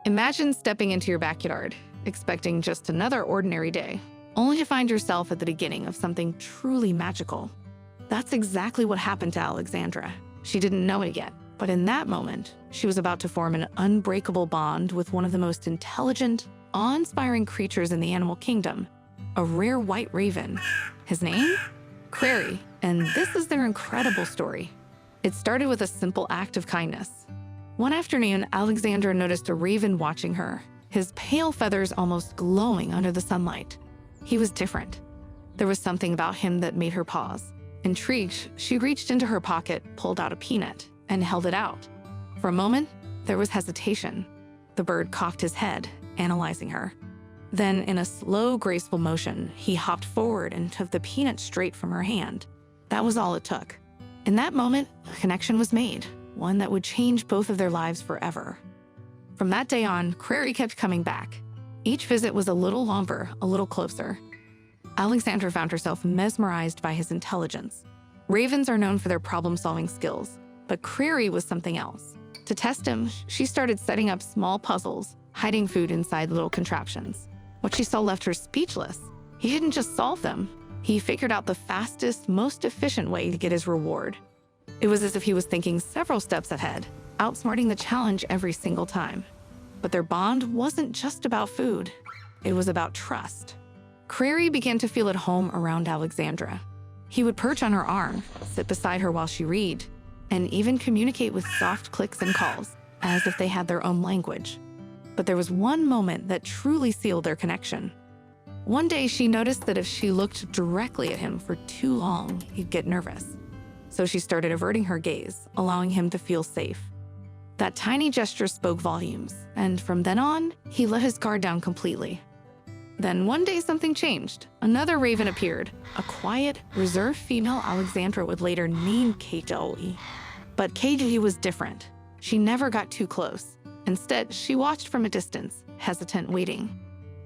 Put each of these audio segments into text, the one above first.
Imagine stepping into your backyard, expecting just another ordinary day, only to find yourself at the beginning of something truly magical. That's exactly what happened to Alexandra. She didn't know it yet, but in that moment, she was about to form an unbreakable bond with one of the most intelligent, awe-inspiring creatures in the animal kingdom, a rare white raven. His name? Crary, and this is their incredible story. It started with a simple act of kindness. One afternoon, Alexandra noticed a raven watching her, his pale feathers almost glowing under the sunlight. He was different. There was something about him that made her pause. Intrigued, she reached into her pocket, pulled out a peanut, and held it out. For a moment, there was hesitation. The bird cocked his head, analyzing her. Then, in a slow, graceful motion, he hopped forward and took the peanut straight from her hand. That was all it took. In that moment, a connection was made, one that would change both of their lives forever. From that day on, Crary kept coming back. Each visit was a little longer, a little closer. Alexandra found herself mesmerized by his intelligence. Ravens are known for their problem-solving skills, but Crary was something else. To test him, she started setting up small puzzles, hiding food inside little contraptions. What she saw left her speechless. He didn't just solve them. He figured out the fastest, most efficient way to get his reward. It was as if he was thinking several steps ahead, outsmarting the challenge every single time. But their bond wasn't just about food. It was about trust. Crary began to feel at home around Alexandra. He would perch on her arm, sit beside her while she read, and even communicate with soft clicks and calls, as if they had their own language. But there was one moment that truly sealed their connection. One day, she noticed that if she looked directly at him for too long, he'd get nervous. So she started averting her gaze, allowing him to feel safe. That tiny gesture spoke volumes, and from then on, he let his guard down completely. Then one day something changed. Another raven appeared, a quiet, reserved female Alexandra would later name Kate. But Kate was different. She never got too close. Instead, she watched from a distance, hesitant, waiting.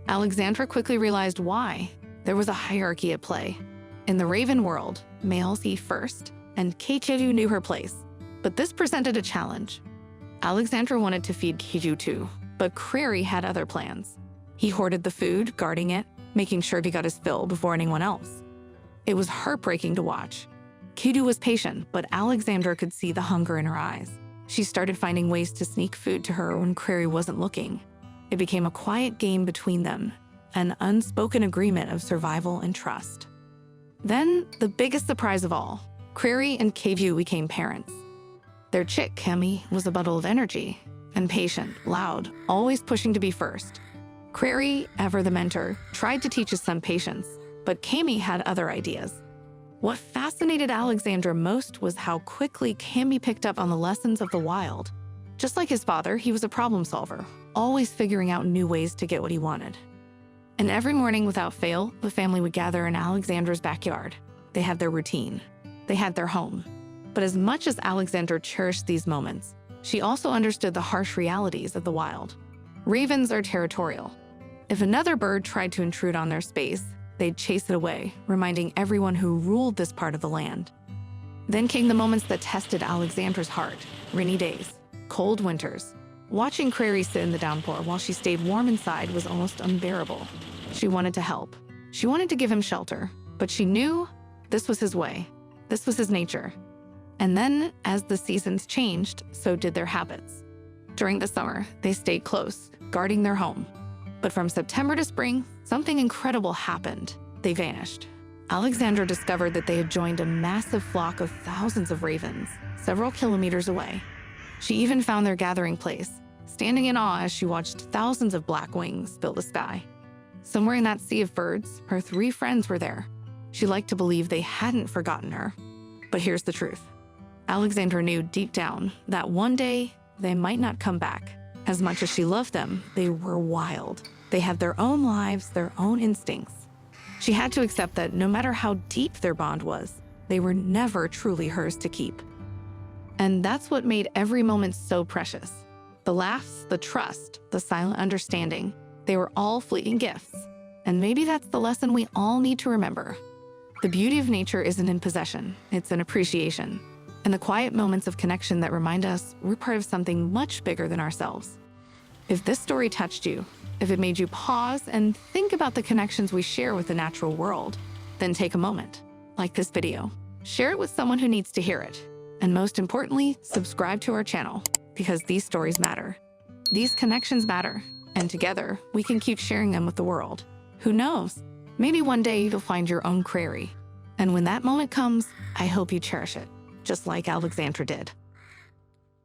Alexandra quickly realized why. There was a hierarchy at play. In the raven world, males eat first, and Keiju knew her place. But this presented a challenge. Alexandra wanted to feed Keiju too, but Crary had other plans. He hoarded the food, guarding it, making sure he got his fill before anyone else. It was heartbreaking to watch. Keiju was patient, but Alexandra could see the hunger in her eyes. She started finding ways to sneak food to her when Crary wasn't looking. It became a quiet game between them, an unspoken agreement of survival and trust. Then, the biggest surprise of all, Crary and Keiju became parents. Their chick, Kemi, was a bundle of energy, impatient, loud, always pushing to be first. Crary, ever the mentor, tried to teach his son patience, but Kemi had other ideas. What fascinated Alexandra most was how quickly Kemi picked up on the lessons of the wild. Just like his father, he was a problem solver, always figuring out new ways to get what he wanted. And every morning without fail, the family would gather in Alexandra's backyard. They had their routine. They had their home. But as much as Alexandra cherished these moments, she also understood the harsh realities of the wild. Ravens are territorial. If another bird tried to intrude on their space, they'd chase it away, reminding everyone who ruled this part of the land. Then came the moments that tested Alexandra's heart: rainy days, cold winters. Watching Crary sit in the downpour while she stayed warm inside was almost unbearable. She wanted to help. She wanted to give him shelter, but she knew this was his way. This was his nature. And then, as the seasons changed, so did their habits. During the summer, they stayed close, guarding their home. But from September to spring, something incredible happened. They vanished. Alexandra discovered that they had joined a massive flock of thousands of ravens, several kilometers away. She even found their gathering place, standing in awe as she watched thousands of black wings fill the sky. Somewhere in that sea of birds, her 3 friends were there. She liked to believe they hadn't forgotten her. But here's the truth. Alexandra knew deep down that one day they might not come back. As much as she loved them, they were wild. They had their own lives, their own instincts. She had to accept that no matter how deep their bond was, they were never truly hers to keep. And that's what made every moment so precious. The laughs, the trust, the silent understanding, they were all fleeting gifts. And maybe that's the lesson we all need to remember. The beauty of nature isn't in possession, it's in appreciation. And the quiet moments of connection that remind us we're part of something much bigger than ourselves. If this story touched you, if it made you pause and think about the connections we share with the natural world, then take a moment, like this video, share it with someone who needs to hear it, and most importantly, subscribe to our channel, because these stories matter. These connections matter, and together, we can keep sharing them with the world. Who knows? Maybe one day you'll find your own prairie. And when that moment comes, I hope you cherish it, just like Alexandra did.